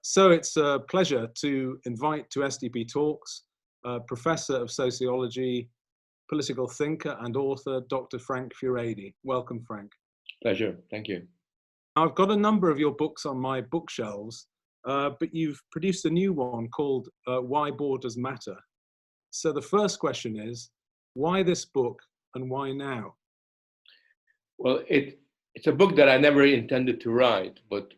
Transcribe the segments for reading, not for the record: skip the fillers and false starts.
So it's a pleasure to invite to SDP Talks Professor of Sociology, political thinker and author, Dr. Frank Furedi. Welcome, Frank. Pleasure, thank you. I've got a number of your books on my bookshelves, but you've produced a new one called Why Borders Matter. So the first question is, why this book and why now? Well, it's a book that I never intended to write, but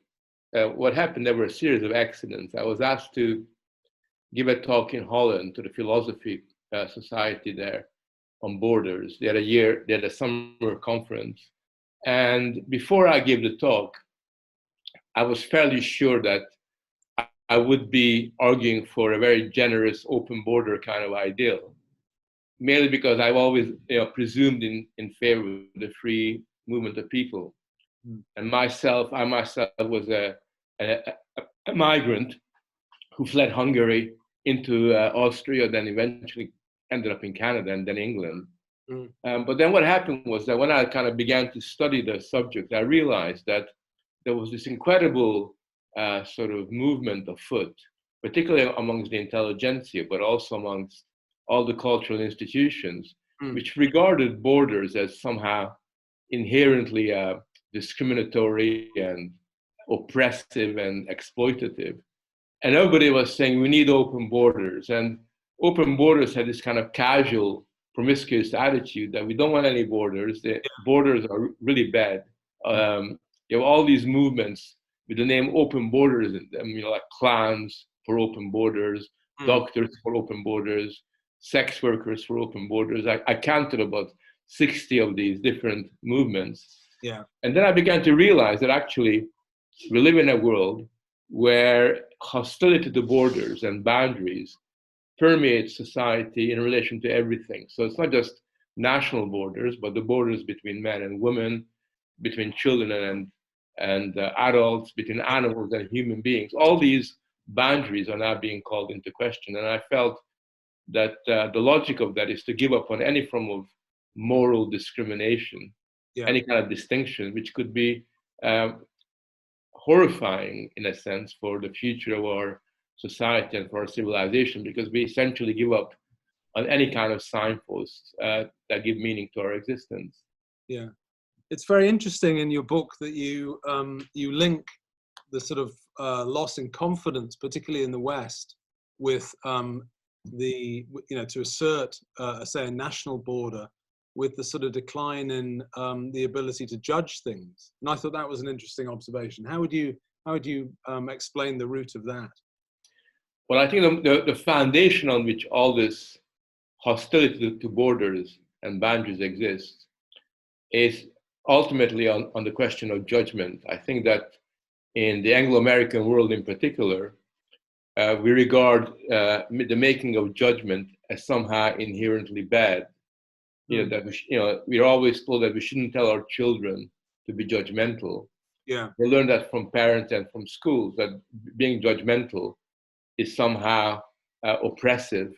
what happened, there were a series of accidents. I was asked to give a talk in Holland to the philosophy society there on borders. They had a summer conference. And before I gave the talk, I was fairly sure that I would be arguing for a very generous open border kind of ideal, mainly because I've always presumed in favor of the free movement of people. And I myself was a migrant who fled Hungary into Austria, then eventually ended up in Canada and then England. But then what happened was that when I kind of began to study the subject, I realized that there was this incredible sort of movement afoot, particularly amongst the intelligentsia, but also amongst all the cultural institutions, which regarded borders as somehow inherently discriminatory and oppressive and exploitative. And everybody was saying we need open borders. And open borders had this kind of casual, promiscuous attitude that we don't want any borders. The borders are really bad. You have all these movements with the name open borders in them, like clans for open borders, doctors for open borders, sex workers for open borders. I counted about 60 of these different movements. Yeah. And then I began to realize that actually we live in a world where hostility to borders and boundaries permeates society in relation to everything. So it's not just national borders, but the borders between men and women, between children and adults, between animals and human beings. All these boundaries are now being called into question. And I felt that the logic of that is to give up on any form of moral discrimination, any kind of distinction, which could be horrifying in a sense for the future of our society and for our civilization, because we essentially give up on any kind of signposts that give meaning to our existence. Yeah, it's very interesting in your book that you link the sort of loss in confidence, particularly in the West, with to assert say a national border, with the sort of decline in the ability to judge things. And I thought that was an interesting observation. How would you explain the root of that? Well, I think the foundation on which all this hostility to borders and boundaries exists is ultimately on the question of judgment. I think that in the Anglo-American world in particular, we regard the making of judgment as somehow inherently bad. That we're always told that we shouldn't tell our children to be judgmental. Yeah, they learn that from parents and from schools, that being judgmental is somehow oppressive.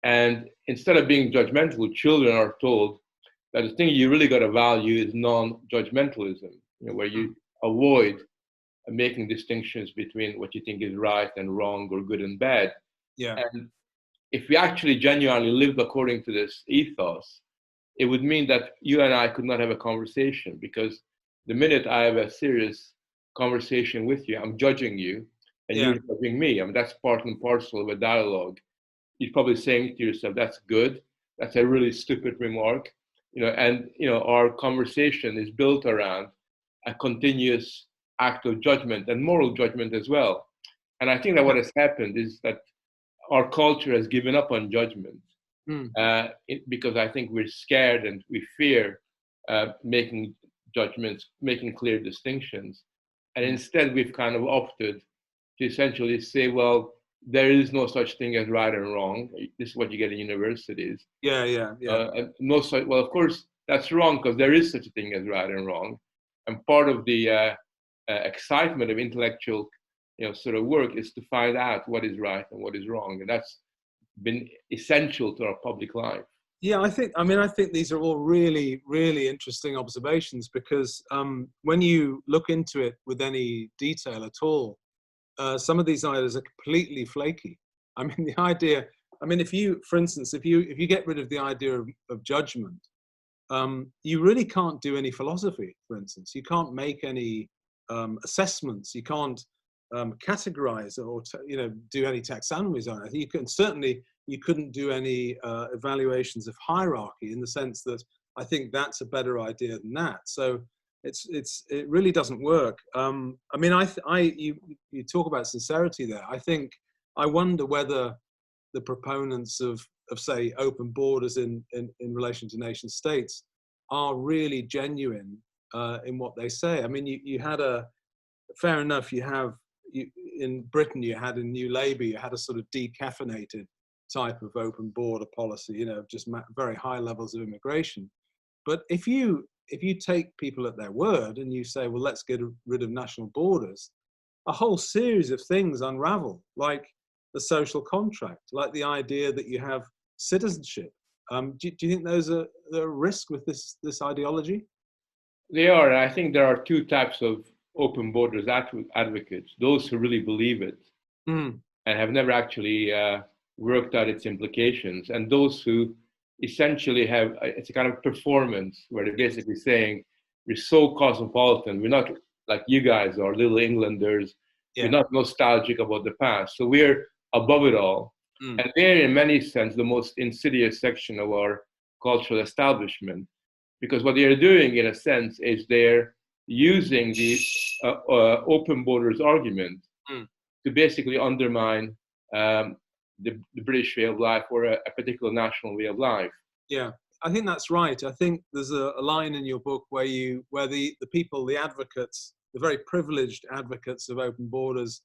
And instead of being judgmental, children are told that the thing you really got to value is non-judgmentalism, where you avoid making distinctions between what you think is right and wrong or good and bad. Yeah. And if we actually genuinely lived according to this ethos, it would mean that you and I could not have a conversation, because the minute I have a serious conversation with you, I'm judging you and you're judging me. I mean, that's part and parcel of a dialogue. You're probably saying to yourself, that's good. That's a really stupid remark. Our conversation is built around a continuous act of judgment and moral judgment as well. And I think that what has happened is that our culture has given up on judgment because I think we're scared and we fear making judgments, making clear distinctions. And instead, we've kind of opted to essentially say, well, there is no such thing as right and wrong. This is what you get in universities. No such, well, of course, that's wrong, because there is such a thing as right and wrong. And part of the excitement of intellectual sort of work is to find out what is right and what is wrong. And that's been essential to our public life. Yeah, I think these are all really, really interesting observations, because when you look into it with any detail at all, some of these ideas are completely flaky. I mean, the idea, I mean, if you, for instance, if you get rid of the idea of judgment, you really can't do any philosophy, for instance. You can't make any assessments. You can't categorize or do any taxonomies on it. You can certainly, you couldn't do any evaluations of hierarchy, in the sense that I think that's a better idea than that. So it really doesn't work. I mean, you talk about sincerity there. I wonder whether the proponents of say open borders in relation to nation states are really genuine in what they say. I mean, you had fair enough, in Britain, you had in New Labour, you had a sort of decaffeinated type of open border policy, just very high levels of immigration. But if you take people at their word and you say, well, let's get rid of national borders, a whole series of things unravel, like the social contract, like the idea that you have citizenship. Do you think there's a risk with this ideology? They are. I think there are two types of open borders advocates: those who really believe it and have never actually worked out its implications, and those who essentially have it's a kind of performance where they're basically saying, we're so cosmopolitan, we're not like you guys are, little Englanders, we're not nostalgic about the past, so we're above it all. And they're in many sense the most insidious section of our cultural establishment, because what they're doing in a sense is they're using the open borders argument to basically undermine the British way of life, or a particular national way of life. Yeah, I think that's right. I think there's a line in your book where the people, the advocates, the very privileged advocates of open borders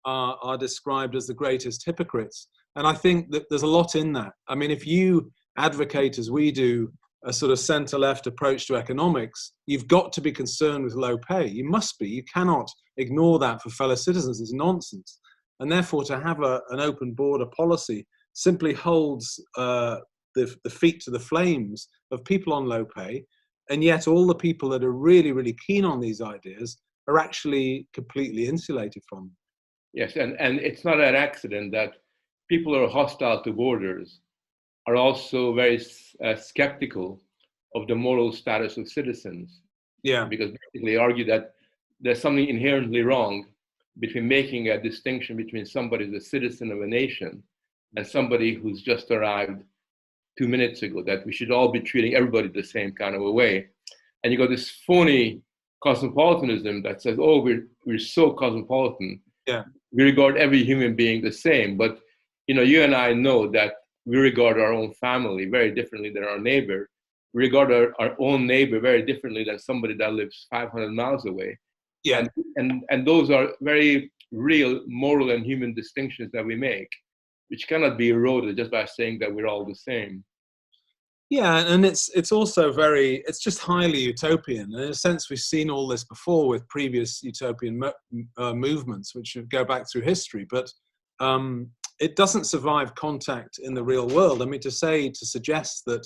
are described as the greatest hypocrites. And I think that there's a lot in that. I mean, if you advocate, as we do, a sort of centre-left approach to economics, you've got to be concerned with low pay. You must be. You cannot ignore that for fellow citizens. It's nonsense. And therefore, to have an open border policy simply holds the feet to the flames of people on low pay. And yet all the people that are really, really keen on these ideas are actually completely insulated from them. Yes, and it's not an accident that people who are hostile to borders are also very skeptical of the moral status of citizens. Yeah. Because basically they argue that there's something inherently wrong between making a distinction between somebody who's a citizen of a nation and somebody who's just arrived 2 minutes ago, that we should all be treating everybody the same kind of a way. And you got this phony cosmopolitanism that says, oh, we're so cosmopolitan. Yeah. We regard every human being the same. But you and I know that we regard our own family very differently than our neighbor. We regard our own neighbor very differently than somebody that lives 500 miles away. Yeah. And those are very real moral and human distinctions that we make, which cannot be eroded just by saying that we're all the same. Yeah, and it's also it's just highly utopian. And in a sense, we've seen all this before with previous utopian movements, which go back through history. But it doesn't survive contact in the real world. I mean, to suggest that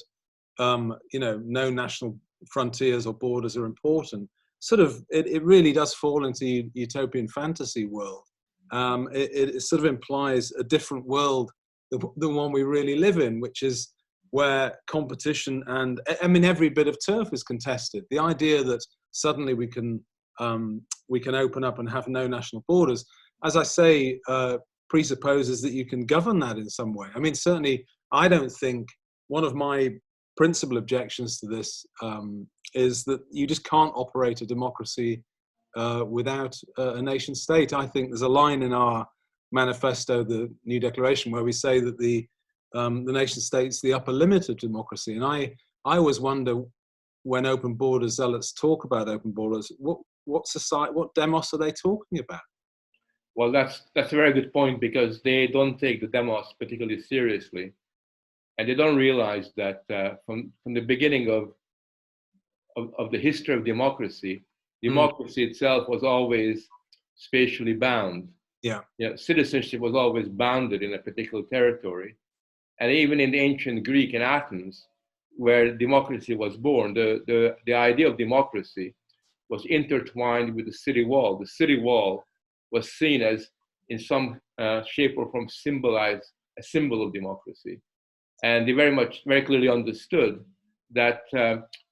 no national frontiers or borders are important, it really does fall into utopian fantasy world. It sort of implies a different world than one we really live in, which is where competition and, I mean, every bit of turf is contested. The idea that suddenly we can open up and have no national borders, as I say, presupposes that you can govern that in some way. I mean, certainly, I don't think one of my principal objections to this is that you just can't operate a democracy without a nation state. I think there's a line in our manifesto, the New Declaration, where we say that the nation state's the upper limit of democracy. And I always wonder, when open borders zealots talk about open borders, what society, what demos are they talking about? Well, that's a very good point, because they don't take the demos particularly seriously, and they don't realize that from the beginning of the history of democracy, democracy itself was always spatially bound. Yeah. Citizenship was always bounded in a particular territory. And even in the ancient Greek in Athens, where democracy was born, the idea of democracy was intertwined with the city wall. The city wall was seen as in some shape or form symbolize a symbol of democracy. And they very clearly understood that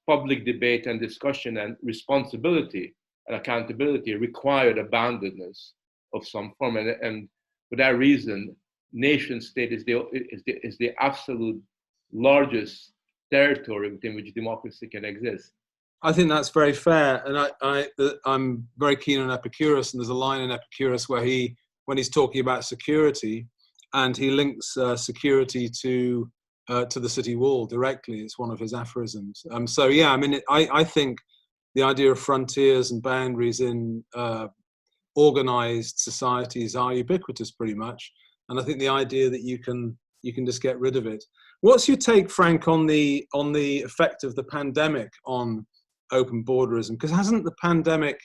public debate and discussion and responsibility and accountability required abandonness of some form. And for that reason, nation state is the absolute largest territory within which democracy can exist. I think that's very fair, and I'm very keen on Epicurus, and there's a line in Epicurus where when he's talking about security, and he links security to the city wall directly. It's one of his aphorisms. So yeah, I mean, I think the idea of frontiers and boundaries in organized societies are ubiquitous pretty much, and I think the idea that you can just get rid of it. What's your take, Frank, on the effect of the pandemic on open borderism? Because hasn't the pandemic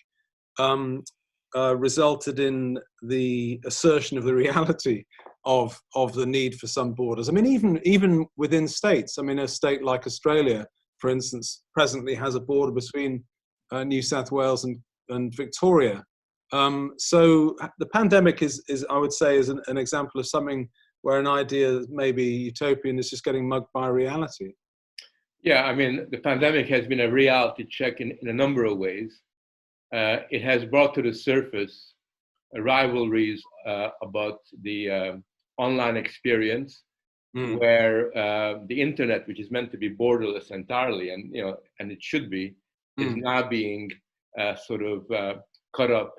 resulted in the assertion of the reality of the need for some borders? I mean, even within states. I mean, a state like Australia, for instance, presently has a border between New South Wales and Victoria. So the pandemic is I would say, is an example of something where an idea maybe utopian is just getting mugged by reality. Yeah, I mean, the pandemic has been a reality check in a number of ways. It has brought to the surface rivalries about the online experience, where the internet, which is meant to be borderless entirely, and it should be, is now being sort of cut up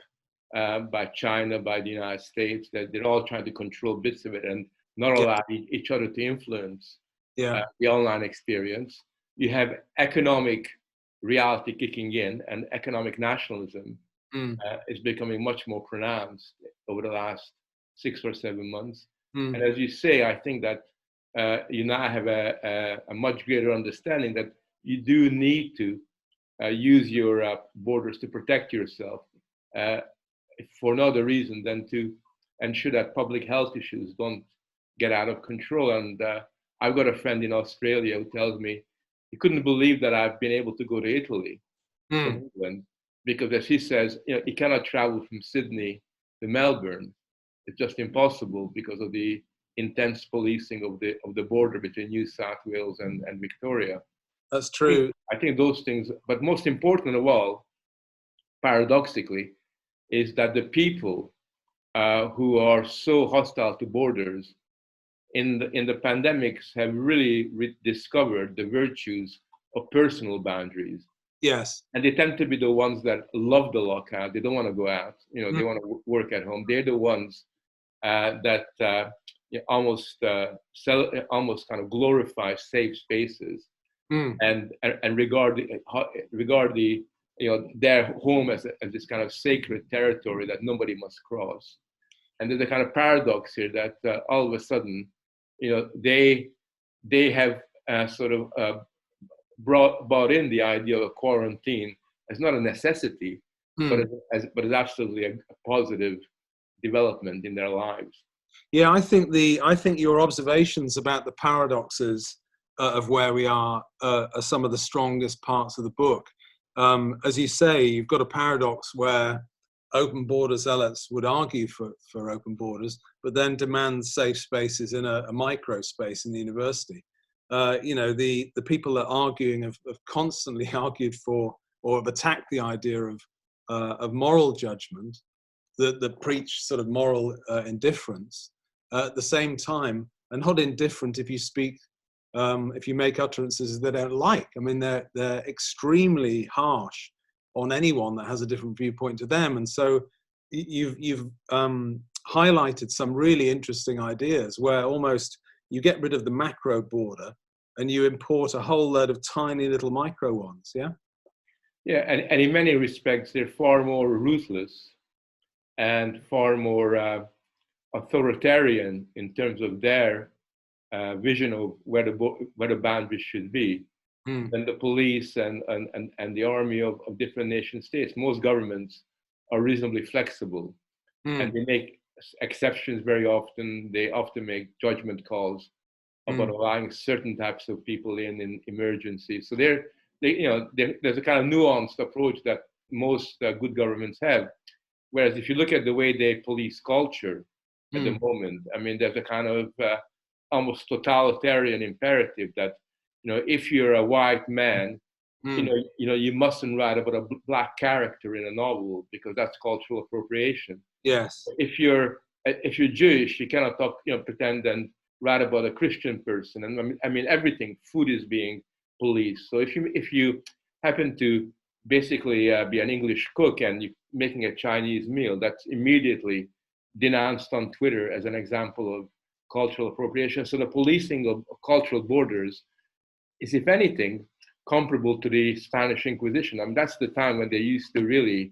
by China, by the United States. That they're all trying to control bits of it and not allow each other to influence the online experience. You have economic reality kicking in, and economic nationalism is becoming much more pronounced over the last 6 or 7 months. And as you say, I think that you now have a much greater understanding that you do need to use your borders to protect yourself for no other reason than to ensure that public health issues don't get out of control. And I've got a friend in Australia who tells me he couldn't believe that I've been able to go to Italy from England, because as he says, he cannot travel from Sydney to Melbourne. It's just impossible because of the intense policing of the border between New South Wales and Victoria. That's true. I think those things, but most important of all, paradoxically, is that the people who are so hostile to borders in the pandemics have really rediscovered the virtues of personal boundaries. Yes. And they tend to be the ones that love the lockout. They don't want to go out. They want to work at home. They're the ones that almost kind of glorify safe spaces and regard the their home as this kind of sacred territory that nobody must cross. And there's a kind of paradox here that all of a sudden, they have sort of brought in the idea of a quarantine as not a necessity, but as absolutely a positive development in their lives. Yeah, I think your observations about the paradoxes of where we are some of the strongest parts of the book. As you say, you've got a paradox where open border zealots would argue for open borders, but then demand safe spaces in a micro space in the university. The people that are arguing have constantly argued for, or have attacked the idea of moral judgment, that preach sort of moral indifference. At the same time, and not indifferent if you speak, if you make utterances they don't like. I mean, they're extremely harsh on anyone that has a different viewpoint to them. And so you've highlighted some really interesting ideas where almost you get rid of the macro border and you import a whole load of tiny little micro ones. Yeah. Yeah, and in many respects, they're far more ruthless and far more authoritarian in terms of their vision of where the boundaries should be than the police and the army of different nation states. Most governments are reasonably flexible and they make exceptions very often. They often make judgment calls about allowing certain types of people in emergencies. So there's a kind of nuanced approach that most good governments have. Whereas if you look at the way they police culture at the moment, I mean, there's a kind of almost totalitarian imperative that, if you're a white man, you mustn't write about a black character in a novel because that's cultural appropriation. Yes. If you're Jewish, you cannot talk, pretend and write about a Christian person. And I mean, everything, food is being policed. So if you happen to basically be an English cook and you're making a Chinese meal, that's immediately denounced on Twitter as an example of cultural appropriation. So the policing of cultural borders is, if anything, comparable to the Spanish Inquisition. I mean, that's the time when they used to really,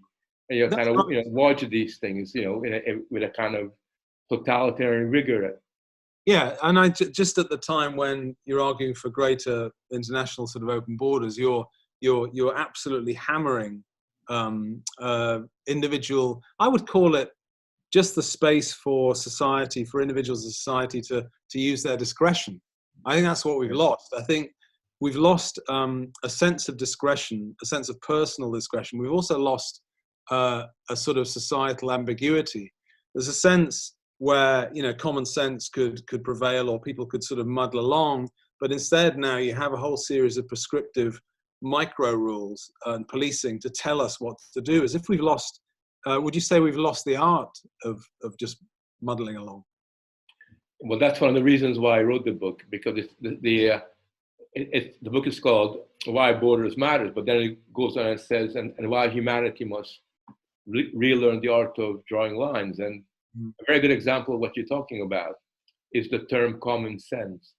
watch these things, with a kind of totalitarian rigor. Yeah, and just at the time when you're arguing for greater international sort of open borders, you're absolutely hammering individual. I would call it just the space for society, for individuals in society to use their discretion. I think that's what we've lost. I think we've lost a sense of discretion, a sense of personal discretion. We've also lost a sort of societal ambiguity. There's a sense where common sense could prevail, or people could sort of muddle along, but instead now you have a whole series of prescriptive micro rules and policing to tell us what to do, as if we've lost. Would you say we've lost the art of just muddling along? Well, that's one of the reasons why I wrote the book, because the book is called Why Borders Matter, but then it goes on and says, and why humanity must relearn the art of drawing lines. And a very good example of what you're talking about is the term common sense.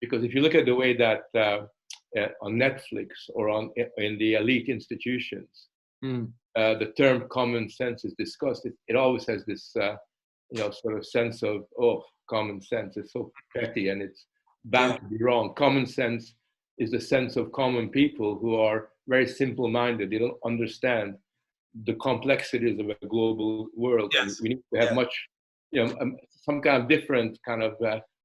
Because if you look at the way that on Netflix or in the elite institutions, the term common sense is discussed, it always has this sort of sense of, common sense. It's so petty and it's bound to be wrong. Common sense is the sense of common people who are very simple-minded. They don't understand the complexities of a global world. Yes. And we need to have much, some kind of different kind of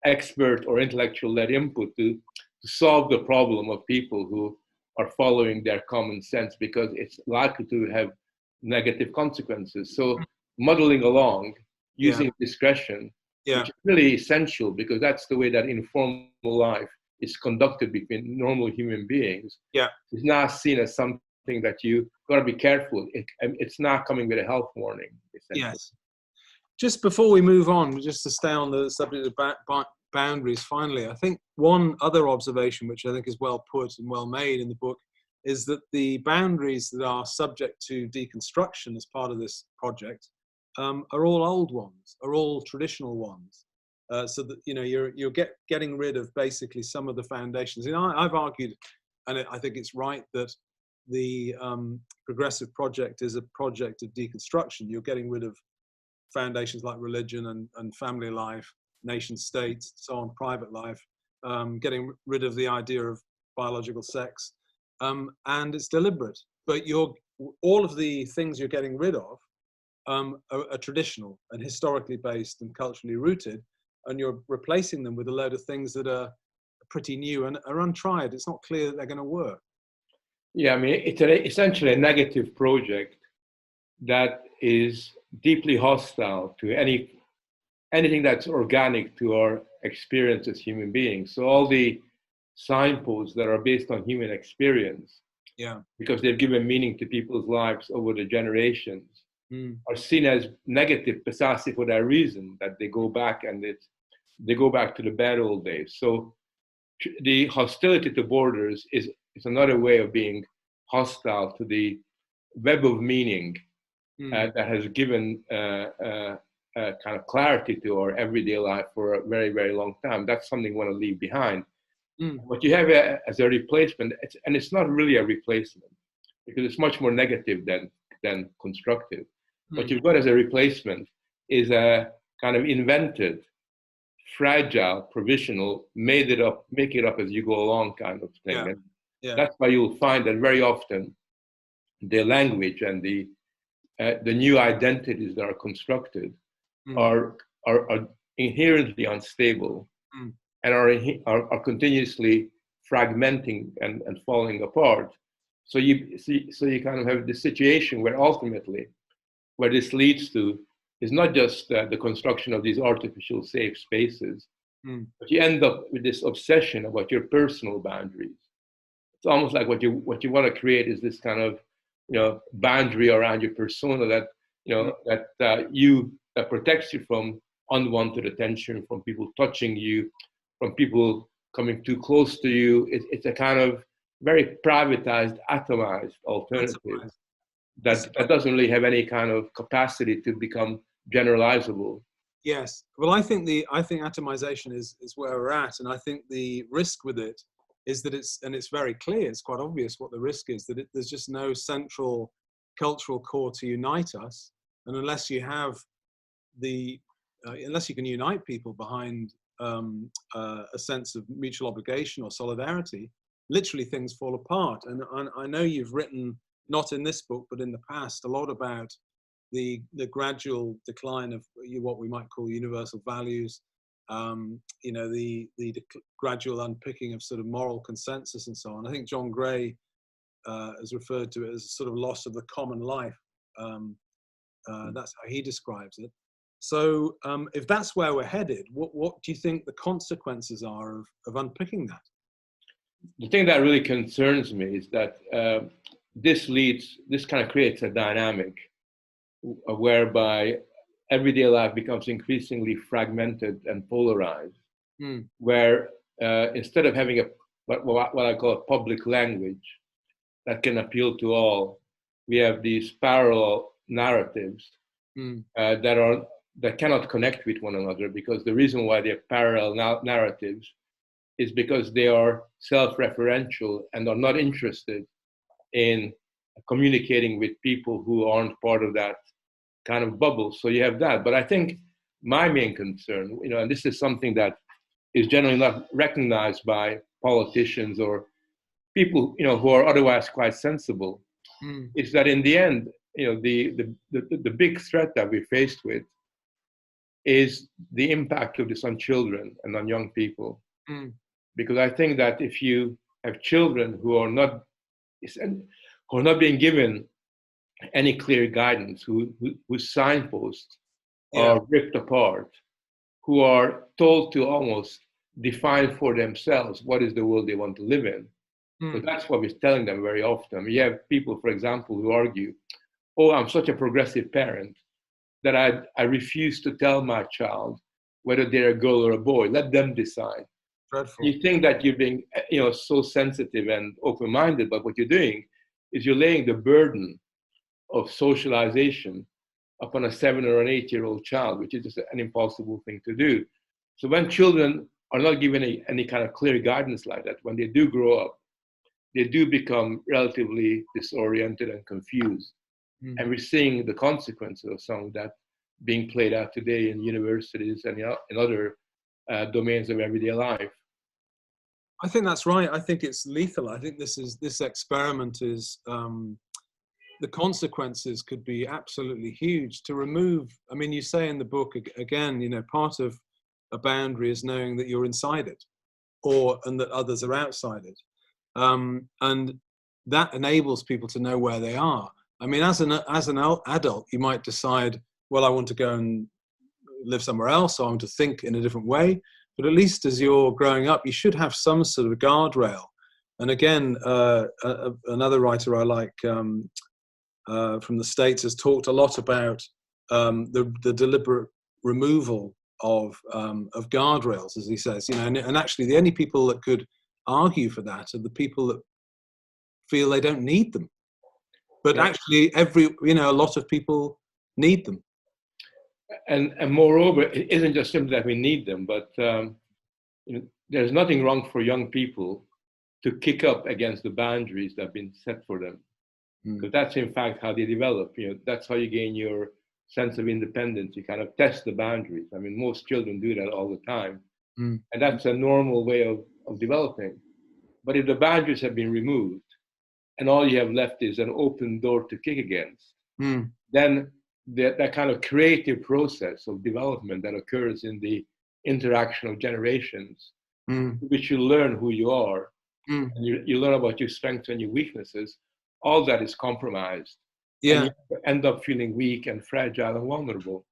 expert or intellectual-led input to solve the problem of people who are following their common sense, because it's likely to have negative consequences. So muddling along, using discretion, which is really essential, because that's the way that informal life is conducted between normal human beings, is now seen as something that you got to be careful. It's not coming with a health warning. Yes. Just before we move on, just to stay on the subject of boundaries, finally, I think one other observation, which I think is well put and well made in the book, is that the boundaries that are subject to deconstruction as part of this project are all old ones, are all traditional ones. So that you're getting rid of basically some of the foundations. I've argued, and I think it's right, that the progressive project is a project of deconstruction. You're getting rid of foundations like religion and family life, nation states, so on, private life, getting rid of the idea of biological sex, and it's deliberate. But all of the things you're getting rid of are traditional and historically based and culturally rooted, and you're replacing them with a load of things that are pretty new and are untried. It's not clear that they're going to work. Yeah, I mean, it's essentially a negative project that is deeply hostile to anything that's organic to our experience as human beings. So all the signposts that are based on human experience, because they've given meaning to people's lives over the generations, are seen as negative precisely for that reason, that they go back they go back to the bad old days. So the hostility to borders is another way of being hostile to the web of meaning that has given kind of clarity to our everyday life for a very, very long time. That's something we want to leave behind. What you have as a replacement, it's not really a replacement, because it's much more negative than constructive. What you've got as a replacement is a kind of invented, fragile, provisional, make it up as you go along kind of thing. That's why you'll find that very often the language and the new identities that are constructed are inherently unstable and are continuously fragmenting and falling apart. So you kind of have this situation where ultimately where this leads to is not just the construction of these artificial safe spaces, but you end up with this obsession about your personal boundaries. It's almost like what you want to create is this kind of boundary around your persona that that protects you from unwanted attention, from people touching you, from people coming too close to you. It's a kind of very privatized, atomized alternative that doesn't really have any kind of capacity to become generalizable. Yes. Well, I think atomization is where we're at, and I think the risk with it is that it's very clear, it's quite obvious what the risk is, that there's just no central cultural core to unite us, and unless you have unless you can unite people behind a sense of mutual obligation or solidarity, literally things fall apart. And I know you've written, not in this book, but in the past, a lot about the gradual decline of what we might call universal values, the gradual unpicking of sort of moral consensus and so on. I think John Gray has referred to it as a sort of loss of the common life. That's how he describes it. So if that's where we're headed, what do you think the consequences are of unpicking that? The thing that really concerns me is that this kind of creates a dynamic whereby everyday life becomes increasingly fragmented and polarized, where instead of having what I call a public language that can appeal to all, we have these parallel narratives that cannot connect with one another, because the reason why they're parallel narratives is because they are self-referential and are not interested in communicating with people who aren't part of that kind of bubble. So you have that. But I think my main concern, and this is something that is generally not recognized by politicians or people, who are otherwise quite sensible, is that in the end, the big threat that we're faced with is the impact of this on children and on young people. Because I think that if you have children who are not being given any clear guidance, whose signposts are ripped apart, who are told to almost define for themselves what is the world they want to live in. So that's what we're telling them very often. We have people, for example, who argue, oh, I'm such a progressive parent that I refuse to tell my child whether they're a girl or a boy. Let them decide. Dreadful. You think that you're being so sensitive and open-minded, but what you're doing is you're laying the burden of socialization upon a 7 or an 8-year-old child, which is just an impossible thing to do. So when children are not given any kind of clear guidance like that, when they do grow up, they do become relatively disoriented and confused. And we're seeing the consequences of some of that being played out today in universities and in other domains of everyday life. I think that's right. I think it's lethal. I think this experiment is, the consequences could be absolutely huge. To remove, I mean, you say in the book, again, part of a boundary is knowing that you're inside it, and that others are outside it. And that enables people to know where they are. I mean, as an adult, you might decide, well, I want to go and live somewhere else, or I want to think in a different way. But at least as you're growing up, you should have some sort of guardrail. And again, another writer I like from the States has talked a lot about the deliberate removal of guardrails, as he says. And actually, the only people that could argue for that are the people that feel they don't need them. But actually, a lot of people need them. And moreover, it isn't just simply that we need them, but there's nothing wrong for young people to kick up against the boundaries that have been set for them. Because that's in fact how they develop. That's how you gain your sense of independence. You kind of test the boundaries. I mean, most children do that all the time. And that's a normal way of developing. But if the boundaries have been removed and all you have left is an open door to kick against, then that kind of creative process of development that occurs in the interaction of generations, which you learn who you are, and you learn about your strengths and your weaknesses, all that is compromised and Yeah. you end up feeling weak and fragile and vulnerable.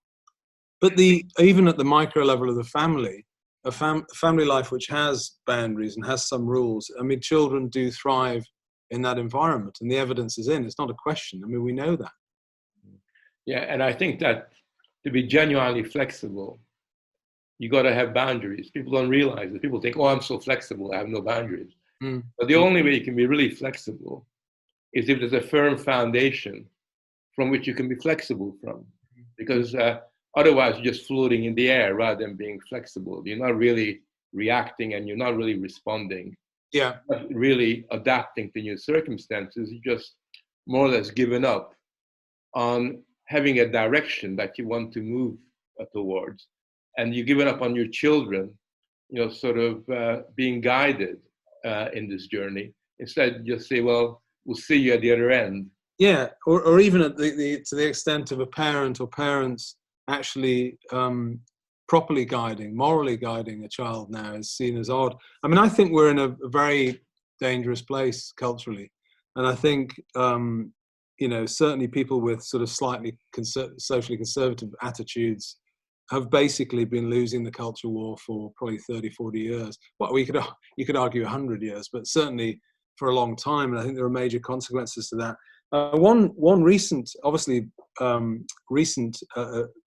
But even at the micro level of the family, a family life which has boundaries and has some rules, I mean, children do thrive in that environment, and the evidence is in. It's not a question. I mean, we know that. Yeah, and I think that to be genuinely flexible, you got to have boundaries. People don't realize that. People think, oh, I'm so flexible, I have no boundaries. But the only way you can be really flexible is if there's a firm foundation from which you can be flexible from. Because otherwise, you're just floating in the air rather than being flexible. You're not really reacting and you're not really responding. Yeah. You're not really adapting to new circumstances. You're just more or less giving up on having a direction that you want to move towards. And you're giving up on your children, sort of being guided in this journey. Instead, just say, well, we'll see you at the other end. Yeah, or even at to the extent of a parent or parents actually properly guiding, morally guiding a child now is seen as odd. I mean, I think we're in a very dangerous place culturally. And I think, certainly people with sort of slightly socially conservative attitudes have basically been losing the culture war for probably 30, 40 years. Well, you could argue 100 years, but certainly for a long time. And I think there are major consequences to that. One recent, obviously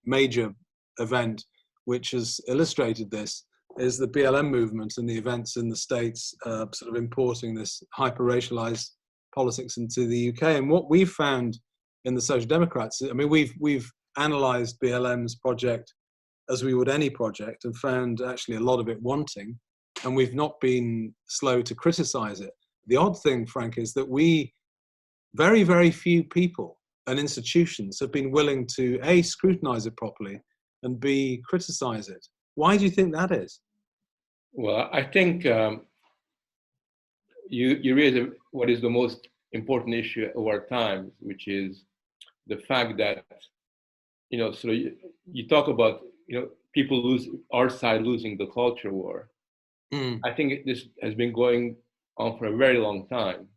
major event which has illustrated this is the BLM movement and the events in the States sort of importing this hyper-racialized politics into the UK. And what we've found in the Social Democrats, I mean, we've analysed BLM's project as we would any project and found actually a lot of it wanting, and we've not been slow to criticise it. The odd thing, Frank, is that very, very few people and institutions have been willing to A, scrutinise it properly, and B, criticise it. Why do you think that is? Well, I think you raise what is the most important issue of our times, which is the fact that, so you talk about, people our side losing the culture war. I think this has been going on for a very long time.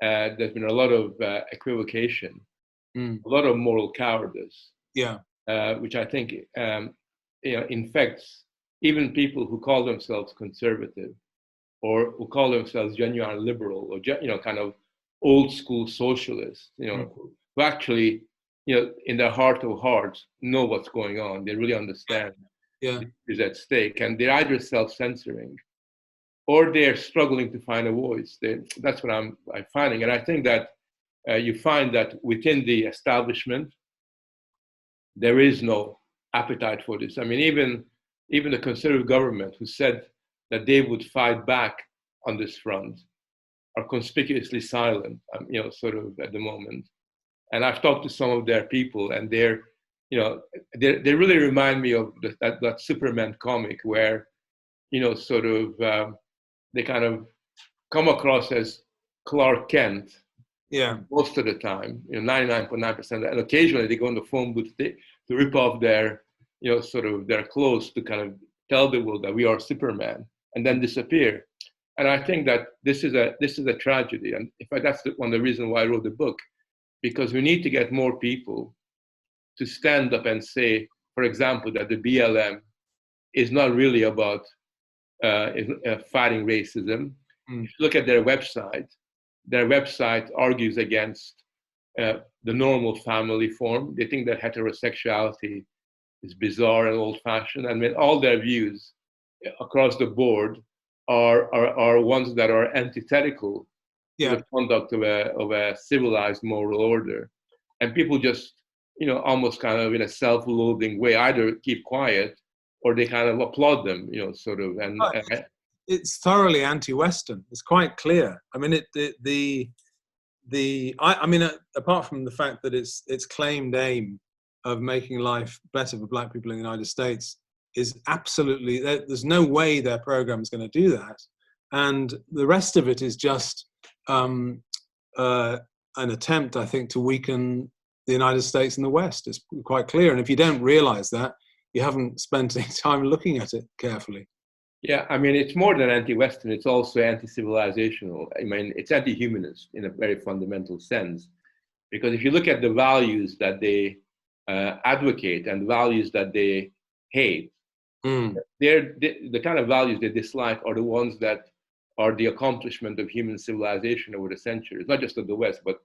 There's been a lot of equivocation, a lot of moral cowardice, which I think infects even people who call themselves conservative or who call themselves genuine liberal or kind of old school socialists, who actually, in their heart of hearts, know what's going on. They really understand is at stake, and they're either self-censoring or they're struggling to find a voice. That's what I'm finding. And I think that you find that within the establishment, there is no appetite for this. I mean, even the conservative government who said that they would fight back on this front are conspicuously silent, sort of at the moment. And I've talked to some of their people, and they really remind me of that Superman comic where, sort of, they kind of come across as Clark Kent most of the time, 99.9%. And occasionally they go on the phone booth to rip off their, sort of their clothes to kind of tell the world that we are Superman and then disappear. And I think that this is a tragedy. And in fact, that's one of the reasons why I wrote the book, because we need to get more people to stand up and say, for example, that the BLM is not really about fighting racism. If you look at their website argues against the normal family form. They think that heterosexuality is bizarre and old-fashioned. I mean, all their views across the board are ones that are antithetical to the conduct of a civilized moral order. And people just, almost kind of in a self-loathing way, either keep quiet or they kind of applaud them, sort of. And it's thoroughly anti-Western. It's quite clear. I mean, apart from the fact that its claimed aim of making life better for Black people in the United States is absolutely, there's no way their program is going to do that. And the rest of it is just an attempt, I think, to weaken the United States and the West. It's quite clear. And if you don't realize that, you haven't spent any time looking at it carefully. Yeah, I mean, it's more than anti-Western, it's also anti-civilizational. I mean, it's anti-humanist in a very fundamental sense. Because if you look at the values that they advocate and the values that they hate, the kind of values they dislike are the ones that are the accomplishment of human civilization over the centuries, not just of the West, but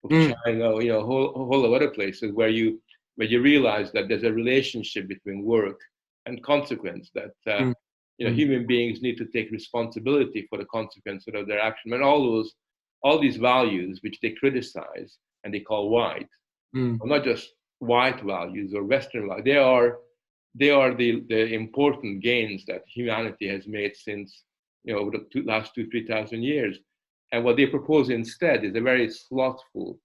of China, a whole lot of other places where you realize that there's a relationship between work and consequence, that human beings need to take responsibility for the consequences of their action. And all these values which they criticize and they call white, are not just white values or Western values. They are the important gains that humanity has made since over the last 2,000-3,000 years. And what they propose instead is a very slothful,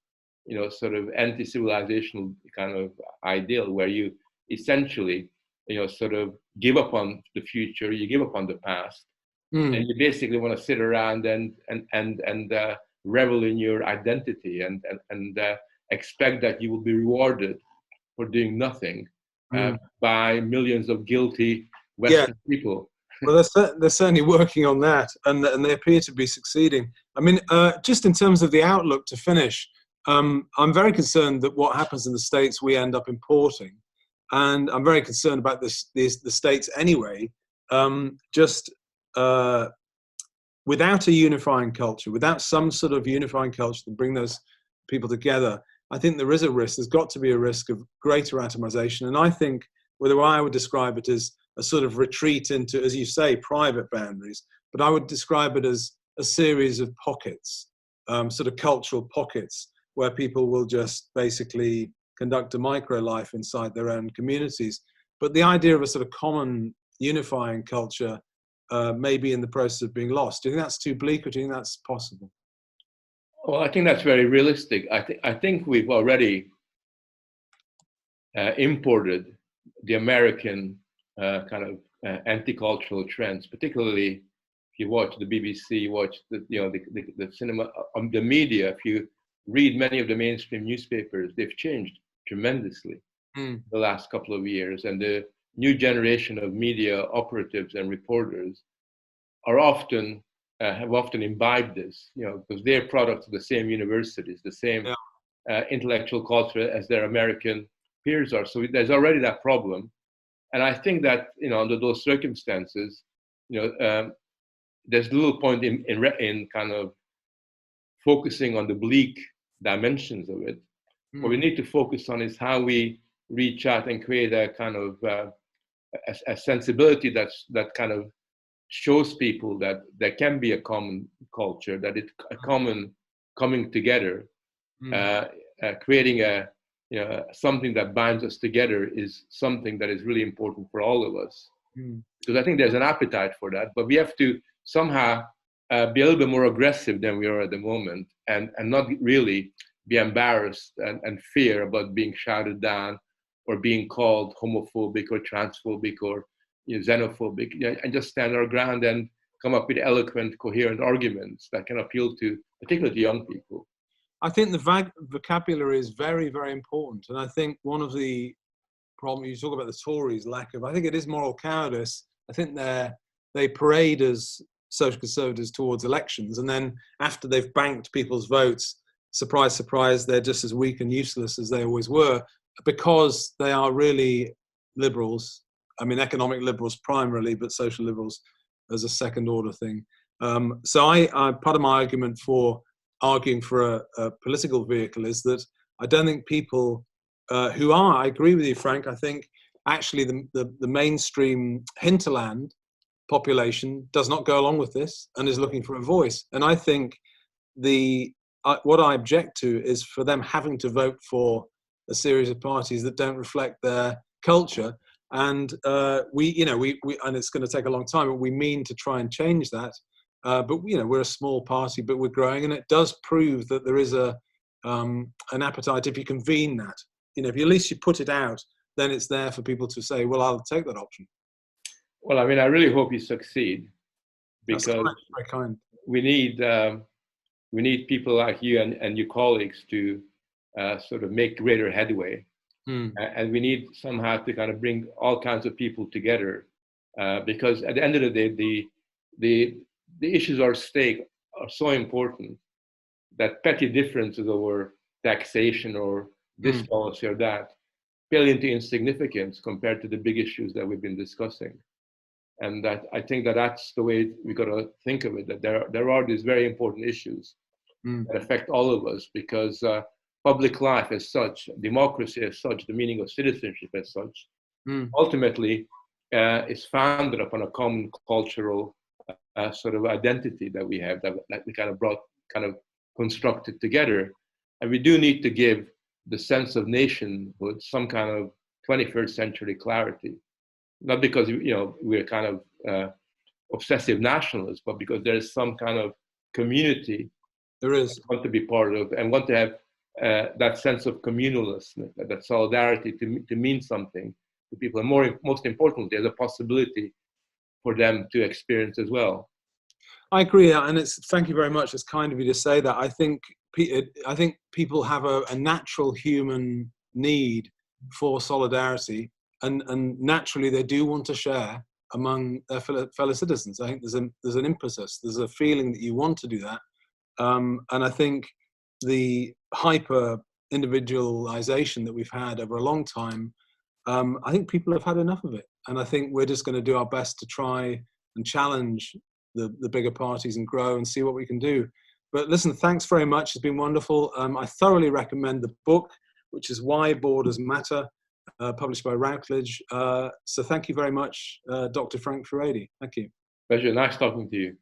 sort of anti-civilizational kind of ideal where you essentially, sort of give up on the future, you give up on the past, and you basically want to sit around and revel in your identity and expect that you will be rewarded for doing nothing by millions of guilty Western people. Well, they're certainly working on that, and they appear to be succeeding. I mean, just in terms of the outlook to finish, I'm very concerned that what happens in the States we end up importing, and I'm very concerned about the States anyway. Without a unifying culture, without some sort of unifying culture to bring those people together, I think there is a risk. There's got to be a risk of greater atomization, and I think the way I would describe it is a sort of retreat into, as you say, private boundaries, but I would describe it as a series of pockets, sort of cultural pockets, where people will just basically conduct a micro life inside their own communities. But the idea of a sort of common unifying culture may be in the process of being lost. Do you think that's too bleak, or do you think that's possible? Well, I think that's very realistic. I think we've already imported the American kind of anti-cultural trends, particularly if you watch the BBC, watch the cinema, the media. If you read many of the mainstream newspapers, they've changed tremendously the last couple of years, and the new generation of media operatives and reporters are often have often imbibed this, because they're products of the same universities, the same intellectual culture as their American peers are. So there's already that problem. And I think that, under those circumstances, there's little point in kind of focusing on the bleak dimensions of it. What we need to focus on is how we reach out and create a kind of a sensibility that kind of shows people that there can be a common culture, that it's a common coming together, creating something that binds us together is something that is really important for all of us. Because I think there's an appetite for that, but we have to somehow be a little bit more aggressive than we are at the moment, and not really be embarrassed and fear about being shouted down or being called homophobic or transphobic or xenophobic, and just stand our ground and come up with eloquent, coherent arguments that can appeal to particularly young people. I think the vocabulary is very, very important. And I think one of the problems, you talk about the Tories' lack of, I think it is moral cowardice. I think they parade as social conservatives towards elections. And then after they've banked people's votes, surprise, surprise, they're just as weak and useless as they always were, because they are really liberals. I mean, economic liberals primarily, but social liberals as a second order thing. So I part of my argument for arguing for a political vehicle is that I don't think people who are, I agree with you, Frank, I think actually the mainstream hinterland population does not go along with this and is looking for a voice. And I think what I object to is for them having to vote for a series of parties that don't reflect their culture. And we and it's going to take a long time, but we mean to try and change that. But we're a small party, but we're growing, and it does prove that there is an appetite if you convene that. If you, at least you put it out, then it's there for people to say, well, I'll take that option. Well, I mean, I really hope you succeed, because very kind. We need people like you and your colleagues to sort of make greater headway. And we need somehow to kind of bring all kinds of people together, because at the end of the day, the issues at stake are so important that petty differences over taxation or this policy or that, pale into insignificance compared to the big issues that we've been discussing. And that I think that that's the way we got to think of it, that there are these very important issues that affect all of us, because public life as such, democracy as such, the meaning of citizenship as such, ultimately is founded upon a common cultural sort of identity that we have, that we kind of constructed together. And we do need to give the sense of nationhood some kind of 21st century clarity. Not because, we're kind of obsessive nationalists, but because there's some kind of community there is want to be part of, and want to have that sense of communalness, that solidarity to mean something to people, and most importantly, there's a possibility for them to experience as well. I agree, and thank you very much. It's kind of you to say that. I think people have a natural human need for solidarity, and naturally they do want to share among their fellow citizens. I think there's an impetus, there's a feeling that you want to do that, and I think the hyper individualization that we've had over a long time, I think people have had enough of it, and I think we're just going to do our best to try and challenge the bigger parties and grow and see what we can do. But listen, thanks very much. It's been wonderful. I thoroughly recommend the book, which is Why Borders Matter, published by Routledge. So thank you very much, Dr. Frank Furedi. Thank you. Pleasure. Nice talking to you.